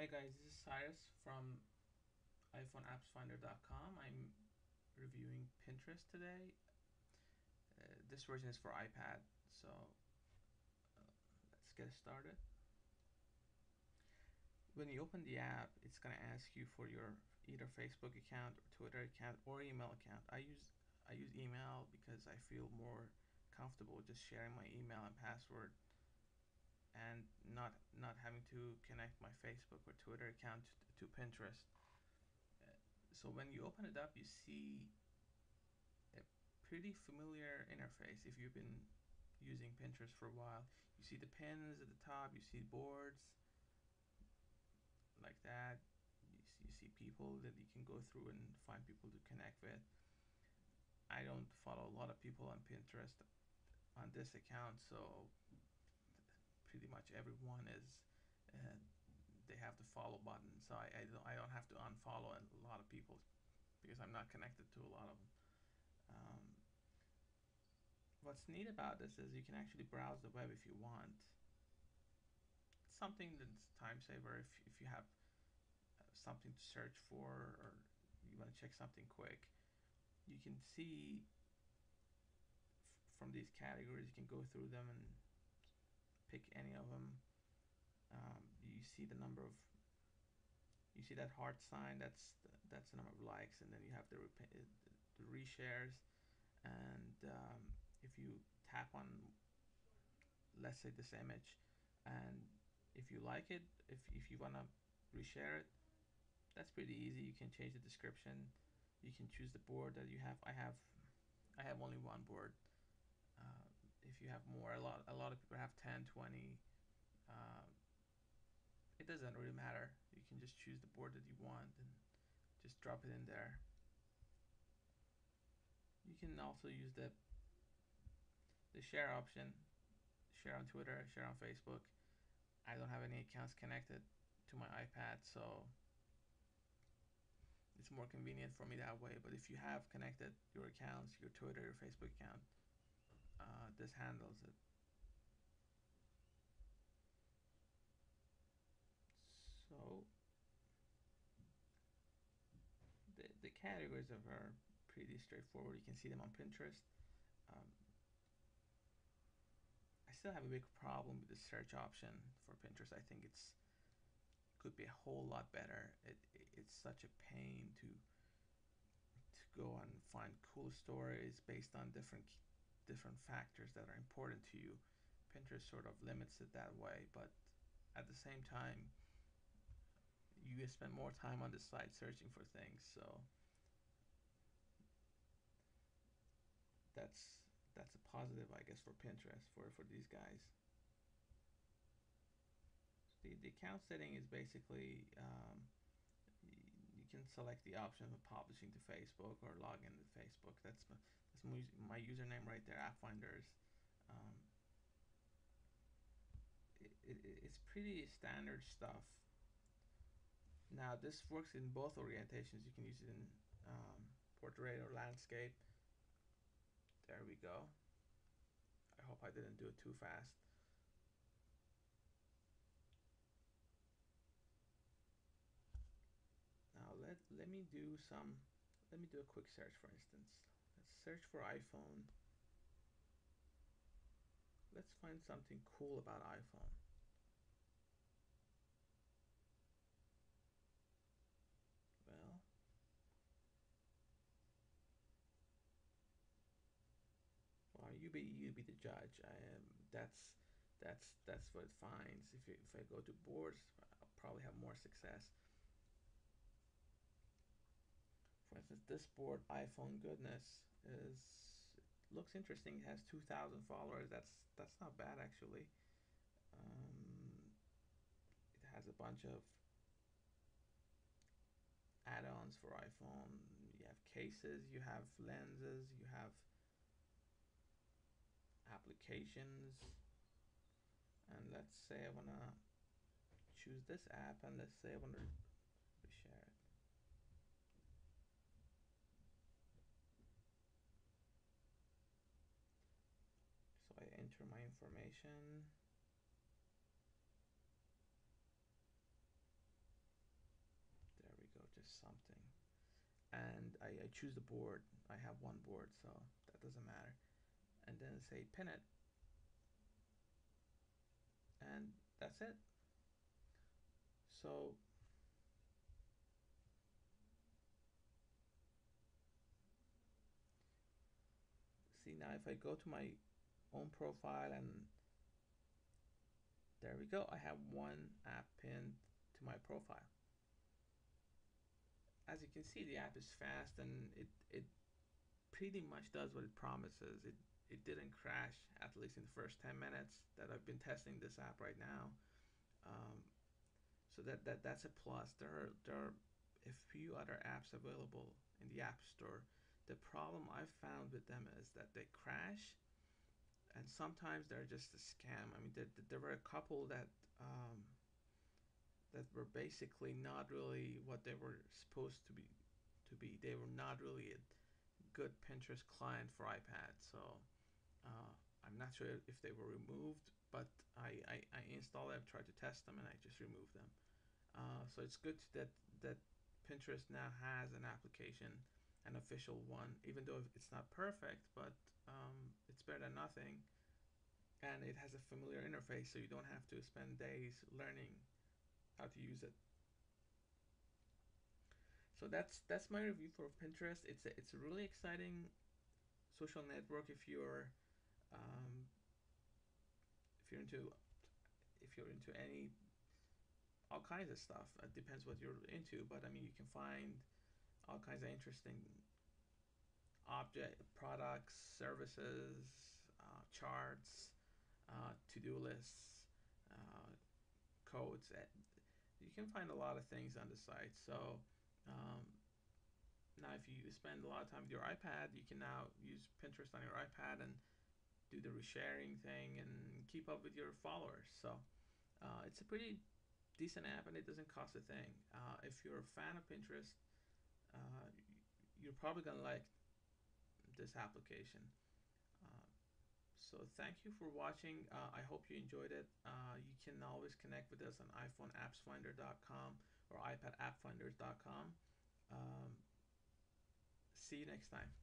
Hi guys, this is Cyrus from iPhoneAppsFinder.com. I'm reviewing Pinterest today. This version is for iPad, so let's get started. When you open the app, it's going to ask you for your either Facebook account or Twitter account or email account. I use email because I feel more comfortable just sharing my email and password and not having to connect my Facebook or Twitter account to Pinterest. So when you open it up, you see a pretty familiar interface if you've been using Pinterest for a while. You see the pins at the top, you see boards like that, you see people that you can go through and find people to connect with. I don't follow a lot of people on Pinterest on this account, so pretty much everyone is uh, they have the follow button, so I don't have to unfollow a lot of people because I'm not connected to a lot of them. What's neat about this is you can actually browse the web if you want. It's something that's time saver if you have something to search for or you want to check something quick. You can see from these categories, you can go through them and pick any of them. You see the number of you see that heart sign, that's the number of likes, and then you have the reshares, and if you tap on, let's say, this image, and if you like it, if you want to reshare it, that's pretty easy. You can change the description, you can choose the board that you have. I have only one board. uh, if you have more, a lot of people have 10, 20. uh, it doesn't really matter. You can just choose the board that you want and just drop it in there. You can also use the share option, share on Twitter, share on Facebook. I don't have any accounts connected to my iPad, so it's more convenient for me that way. But if you have connected your accounts, your Twitter, your Facebook account, this handles it. So the categories are pretty straightforward. You can see them on Pinterest. Um, I still have a big problem with the search option for Pinterest. I think it's could be a whole lot better. It's such a pain to go and find cool stories based on different factors that are important to you. Pinterest sort of limits it that way, but at the same time, you spend more time on the site searching for things. So that's that's a positive, I guess, for Pinterest for these guys. The account setting is basically you can select the option of publishing to Facebook or log into Facebook. That's my username right there, App Finders. Um, it's pretty standard stuff. Now this works in both orientations. You can use it in portrait or landscape. There we go. I hope I didn't do it too fast. Now let me do a quick search, for instance. Let's search for iPhone. Let's find something cool about iPhone. Well, well, you be the judge. I am. That's what it finds. If I go to boards, I'll probably have more success. For instance, this board, iPhone goodness, is looks interesting. It has 2,000 followers. That's not bad actually. Um, it has a bunch of add-ons for iPhone. You have cases, you have lenses, you have applications. And let's say I wanna choose this app, and let's say I wanna reshare it. So I enter my information. something, and I choose the board. I have one board, so that doesn't matter. And then say pin it, and that's it. So see now if I go to my own profile, and there we go. I have one app pinned to my profile. As you can see, the app is fast, and it pretty much does what it promises. It didn't crash, at least in the first 10 minutes that I've been testing this app right now. Um, so that's a plus. There are a few other apps available in the App Store. The problem I've found with them is that they crash, and sometimes they're just a scam. I mean, there were a couple that were basically not really what they were supposed to be. They were not really a good Pinterest client for iPad. So I'm not sure if they were removed, but I installed them, tried to test them, and I just removed them. So it's good that Pinterest now has an application, an official one, even though it's not perfect, but it's better than nothing, and it has a familiar interface, so you don't have to spend days learning how to use it. So that's my review for Pinterest. It's a really exciting social network um, if you're into if you're into any all kinds of stuff. It depends what you're into, but I mean you can find all kinds of interesting object products, services, charts, to-do lists, uh, codes. You can find a lot of things on the site. So um, now, if you spend a lot of time with your iPad, you can now use Pinterest on your iPad and do the resharing thing and keep up with your followers. So it's a pretty decent app, and it doesn't cost a thing. If you're a fan of Pinterest, uh, you're probably gonna like this application. Uh, so thank you for watching. I hope you enjoyed it. You can always connect with us on iPhoneAppsFinder.com or iPadAppFinders.com. Um, See you next time.